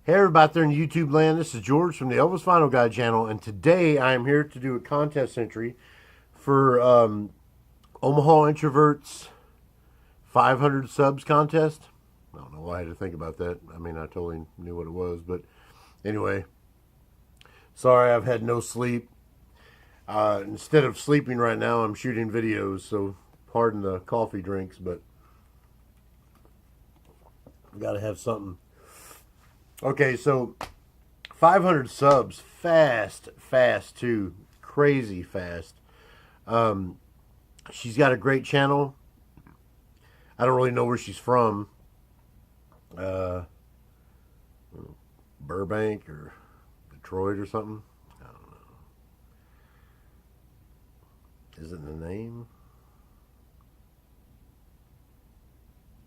Hey everybody out there in YouTube land, this is George from the Elvis Vinyl Guy channel, and today I am here to do a contest entry for Omaha Introvert's 500 subs contest. I don't know why I had to think about that. I mean, I totally knew what it was, but anyway, sorry I've had no sleep. Instead of sleeping right now, I'm shooting videos, so pardon the coffee drinks, but I gotta have something. Okay, so 500 subs, fast too, crazy fast. She's got a great channel. I don't really know where she's from. Burbank or Detroit or something. I don't know. Is it the name?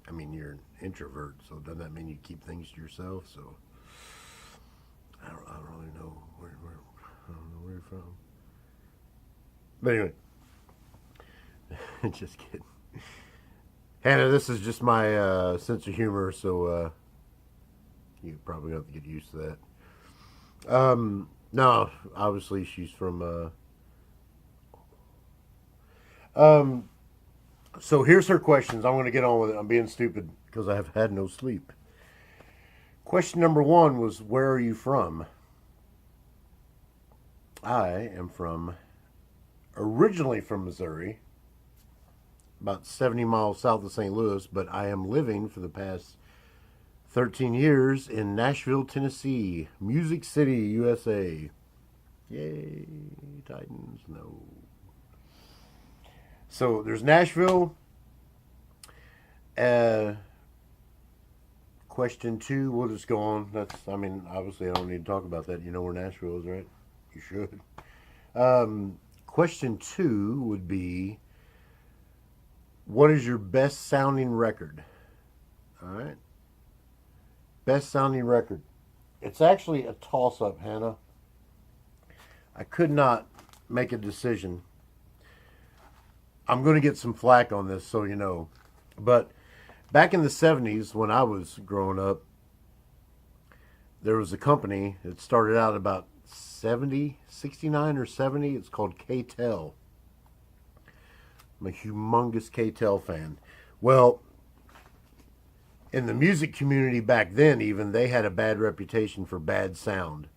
I mean, you're an introvert, so doesn't that mean you keep things to yourself? So I don't really know where I don't know where you're from. But anyway, just kidding. Hannah, this is just my sense of humor, so you probably have to get used to that. No, obviously she's from. So here's her questions. I'm going to get on with it. I'm being stupid because I have had no sleep. Question number 1 was, where are you from? I am originally from Missouri, about 70 miles south of St. Louis, but I am living for the past 13 years in Nashville, Tennessee, Music City, USA. Yay, Titans, no. So there's Nashville. Question 2, we'll just go on. I mean, obviously I don't need to talk about that. You know where Nashville is, right? You should. Question 2 would be, what is your best sounding record? All right. Best sounding record. It's actually a toss-up, Hannah. I could not make a decision. I'm going to get some flack on this, so you know. But back in the 70s, when I was growing up, there was a company that started out about 69 or 70. It's called K-Tel. I'm a humongous K-Tel fan. Well, in the music community back then, even, they had a bad reputation for bad sound.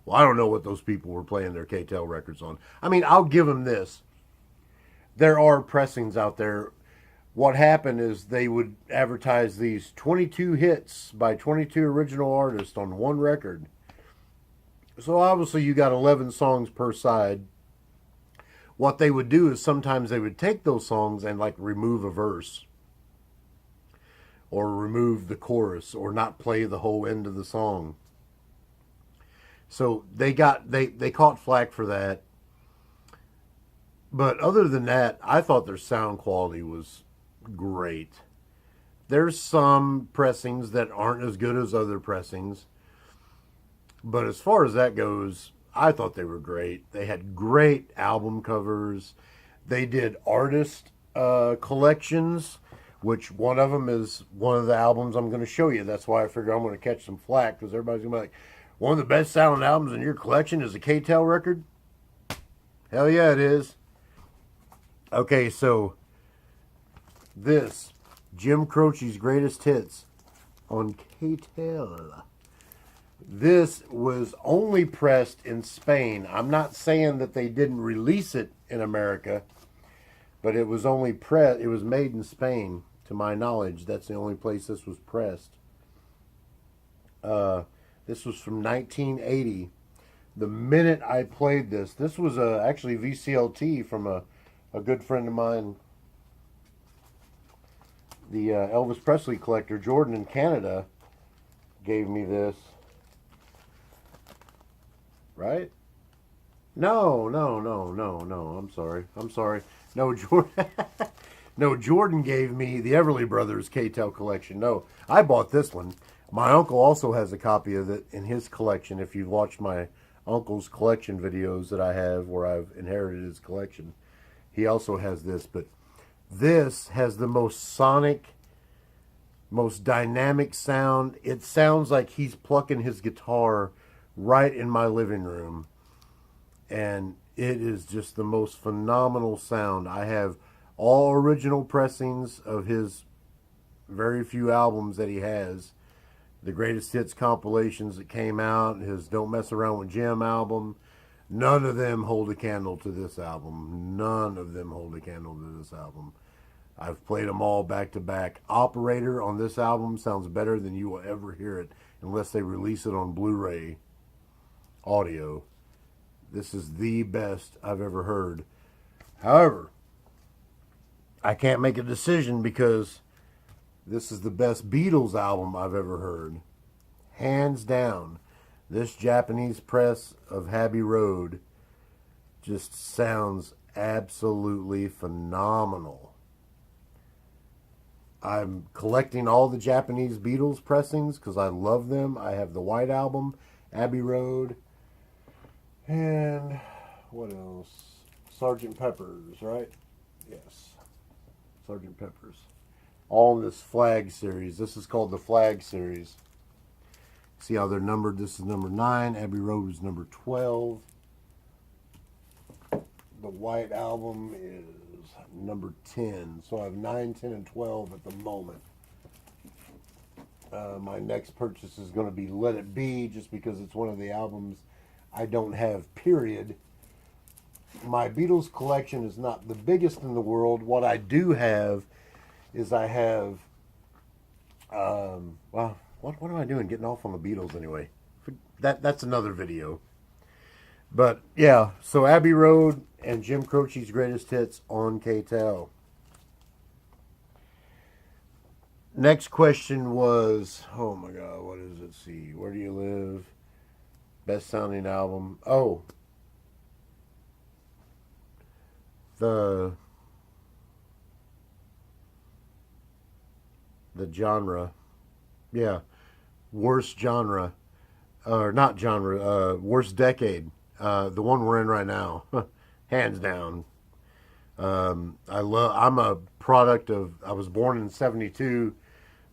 Well, I don't know what those people were playing their K-Tel records on. I mean, I'll give them this. There are pressings out there. What happened is they would advertise these 22 hits by 22 original artists on one record. So obviously you got 11 songs per side. What they would do is sometimes they would take those songs and like remove a verse or remove the chorus or not play the whole end of the song. So they caught flack for that. But other than that, I thought their sound quality was great. There's some pressings that aren't as good as other pressings. But as far as that goes, I thought they were great. They had great album covers. They did artist collections, which one of them is one of the albums I'm going to show you. That's why I figure I'm going to catch some flack, because everybody's going to be like, one of the best selling albums in your collection is a K-Tel record? Hell yeah, it is. Okay, so this, Jim Croce's Greatest Hits on K-Tel. This was only pressed in Spain. I'm not saying that they didn't release it in America, but it was only it was made in Spain, to my knowledge. That's the only place this was pressed. This was from 1980. The minute I played this was actually VCLT from a good friend of mine, the Elvis Presley collector, Jordan in Canada, gave me this. Right? No. I'm sorry. No, Jordan. No, Jordan gave me the Everly Brothers K-Tel collection. No, I bought this one. My uncle also has a copy of it in his collection. If you've watched my uncle's collection videos that I have where I've inherited his collection, he also has this. But this has the most sonic most dynamic sound. It sounds like he's plucking his guitar right in my living room. And it is just the most phenomenal sound. I have all original pressings of his very few albums that he has. The greatest hits compilations that came out, his Don't Mess Around with Jim album. None of them hold a candle to this album. None of them hold a candle to this album. I've played them all back to back. Operator on this album sounds better than you will ever hear it unless they release it on Blu-ray audio. This is the best I've ever heard. However, I can't make a decision because this is the best Beatles album I've ever heard. Hands down. This Japanese press of Abbey Road just sounds absolutely phenomenal. I'm collecting all the Japanese Beatles pressings because I love them. I have the White Album, Abbey Road, and what else? Sgt. Pepper's, right? Yes. Sgt. Pepper's. All in this Flag series. This is called the Flag series. See how they're numbered? This is number 9. Abbey Road is number 12. The White Album is number 10. So I have 9, 10, and 12 at the moment. My next purchase is going to be Let It Be, just because it's one of the albums I don't have, period. My Beatles collection is not the biggest in the world. What I do have is I have, well, what am I doing getting off on the Beatles anyway? That's another video. But yeah, so Abbey Road and Jim Croce's greatest hits on KTEL. Next question was, oh my God, what is it? See, Where Do You Live? Best sounding album. Oh, the genre. Yeah, worst genre, or not genre. Worst decade. The one we're in right now, hands down. I'm a product of. I was born in '72,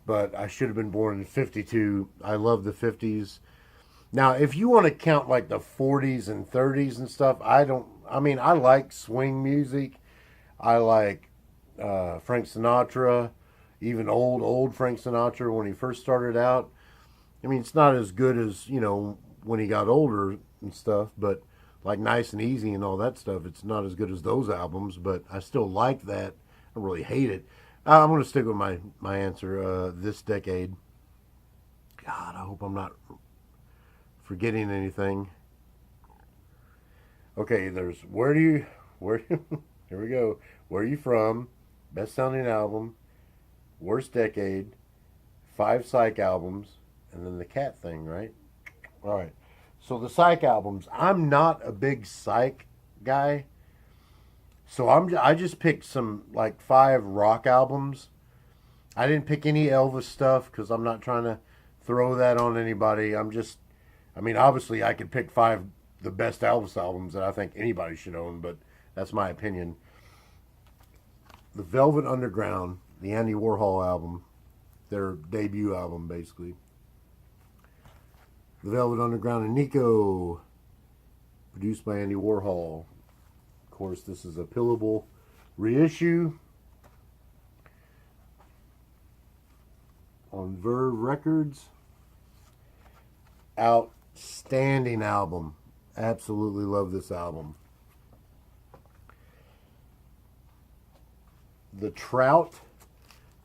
but I should have been born in '52. I love the '50s. Now, if you want to count like the '40s and '30s and stuff, I don't. I mean, I like swing music. I like Frank Sinatra, even old Frank Sinatra when he first started out. I mean, it's not as good as, when he got older and stuff, but like Nice and Easy and all that stuff, it's not as good as those albums, but I still like that. I don't really hate it. I'm going to stick with my answer, this decade. God, I hope I'm not forgetting anything. Okay, there's here we go. Where Are You From? Best sounding album. Worst decade. 5 psych albums. And then the cat thing, right? All right. So the psych albums. I'm not a big psych guy. So I just picked some like 5 rock albums. I didn't pick any Elvis stuff because I'm not trying to throw that on anybody. Obviously I could pick 5 the best Elvis albums that I think anybody should own, but that's my opinion. The Velvet Underground, the Andy Warhol album, their debut album, basically. The Velvet Underground and Nico, produced by Andy Warhol. Of course, this is a pillable reissue on Verve Records. Outstanding album. Absolutely love this album. The Trout.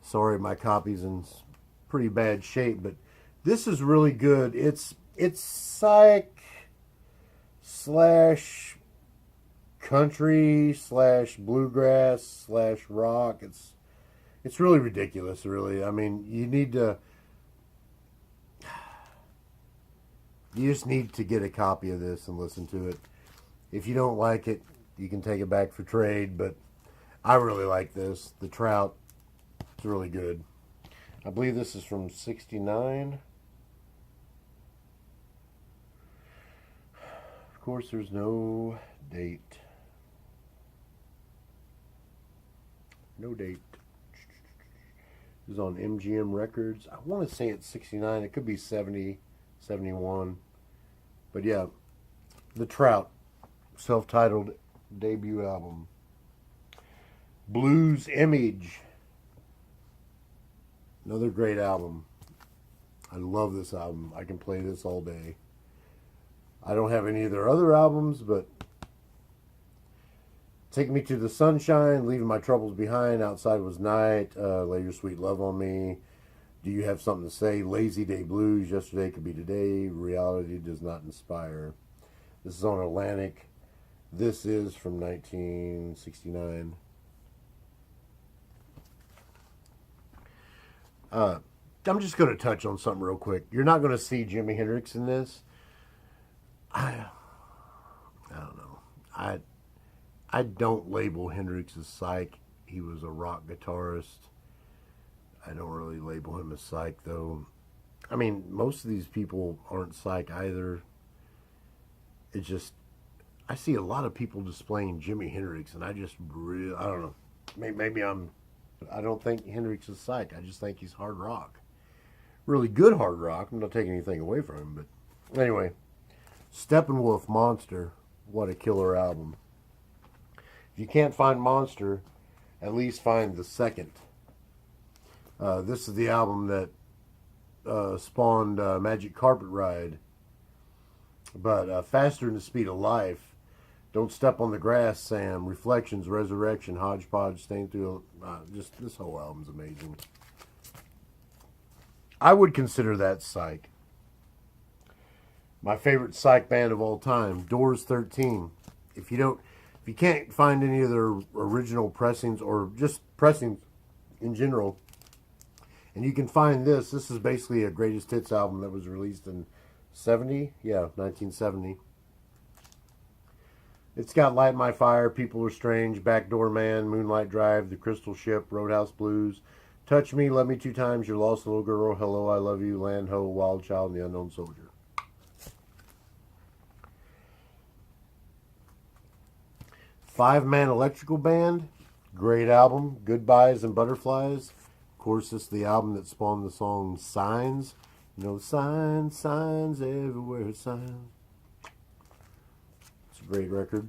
Sorry, my copy's in pretty bad shape, but this is really good. It's psych slash country slash bluegrass slash rock. It's really ridiculous, really. I mean, you just need to get a copy of this and listen to it. If you don't like it, you can take it back for trade, but I really like this. The Trout. It's really good. I believe this is from '69. Of course, there's no date. No date. It was on MGM Records. I want to say it's 69. It could be 70, 71. But yeah, The Trout, self-titled debut album. Blues Image, another great album. I love this album. I can play this all day. I don't have any of their other albums, but Take Me to the Sunshine, Leaving My Troubles Behind, Outside Was Night, Lay Your Sweet Love on Me, Do You Have Something to Say, Lazy Day Blues, Yesterday Could Be Today, Reality Does Not Inspire. This is on Atlantic. This is from 1969. I'm just going to touch on something real quick. You're not going to see Jimi Hendrix in this. I don't know. I don't label Hendrix as psych. He was a rock guitarist. I don't really label him as psych, though. I mean, most of these people aren't psych either. It's just, I see a lot of people displaying Jimi Hendrix, and I don't know. Maybe I don't think Hendrix is psych. I just think he's hard rock. Really good hard rock. I'm not taking anything away from him, but anyway. Steppenwolf, Monster. What a killer album. If you can't find Monster, at least find the second. This is the album that spawned Magic Carpet Ride. But Faster Than the Speed of Life, Don't Step on the Grass, Sam, Reflections, Resurrection, Hodgepodge, Staying Through. Just this whole album's amazing. I would consider that psych. My favorite psych band of all time, Doors 13. If you can't find any of their original pressings or just pressings in general, and you can find this is basically a greatest hits album that was released in 1970. It's got Light My Fire, People Are Strange, Backdoor Man, Moonlight Drive, The Crystal Ship, Roadhouse Blues, Touch Me, Love Me Two Times, Your Lost Little Girl, Hello, I Love You, Land Ho, Wild Child, and The Unknown Soldier. Five-Man Electrical Band, great album, Goodbyes and Butterflies. Of course, this is the album that spawned the song Signs. You know, signs, signs, everywhere signs. It's a great record.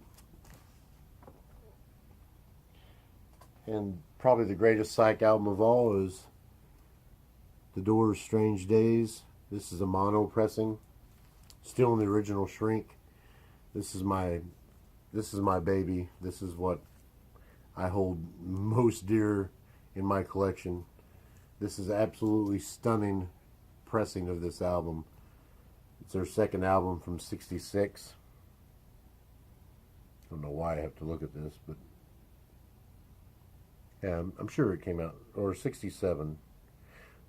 And probably the greatest psych album of all is The Doors' Strange Days. This is a mono pressing. Still in the original shrink. This is my baby. This is what I hold most dear in my collection. This is absolutely stunning pressing of this album. It's their second album from '66. I don't know why I have to look at this, but yeah, I'm sure it came out, or '67.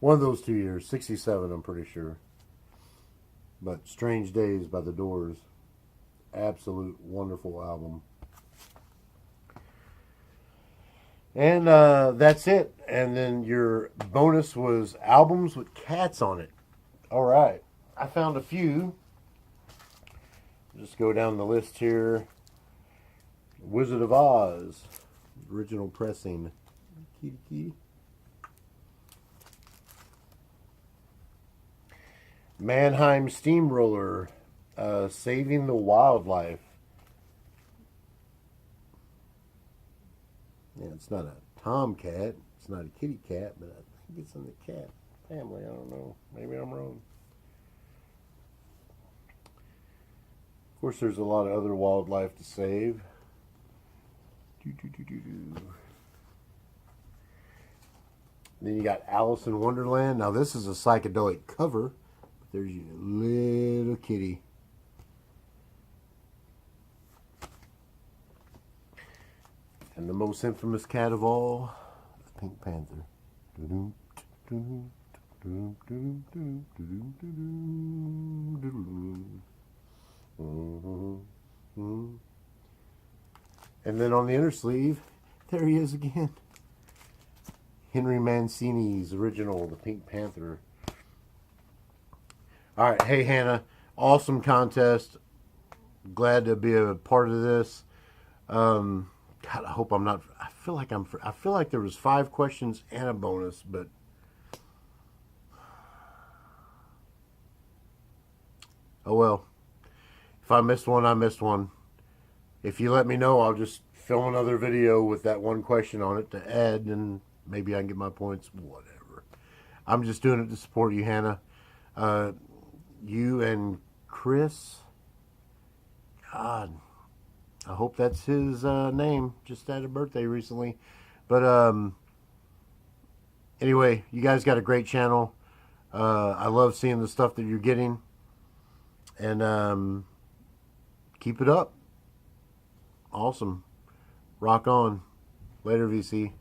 One of those 2 years, '67 I'm pretty sure. But Strange Days by The Doors. Absolute wonderful album. And that's it. And then your bonus was albums with cats on it. All right. I found a few. Just go down the list here. Wizard of Oz. Original pressing. Kitty, kitty. Mannheim Steamroller. Saving the Wildlife. Yeah, it's not a tomcat. It's not a kitty cat, but I think it's in the cat family. I don't know. Maybe I'm wrong. Of course, there's a lot of other wildlife to save. Then you got Alice in Wonderland. Now, this is a psychedelic cover. But there's your little kitty. And the most infamous cat of all, the Pink Panther. And then on the inner sleeve, there he is again. Henry Mancini's original, the Pink Panther. All right, hey Hannah, awesome contest. Glad to be a part of this. God, I hope I'm not. I feel like there was 5 questions and a bonus, but Oh well. If I missed one, I missed one. If you let me know, I'll just film another video with that one question on it to add, and maybe I can get my points. Whatever. I'm just doing it to support you, Hannah. You and Chris. God, I hope that's his name. Just had a birthday recently. But anyway, you guys got a great channel. I love seeing the stuff that you're getting. And keep it up. Awesome. Rock on. Later, VC.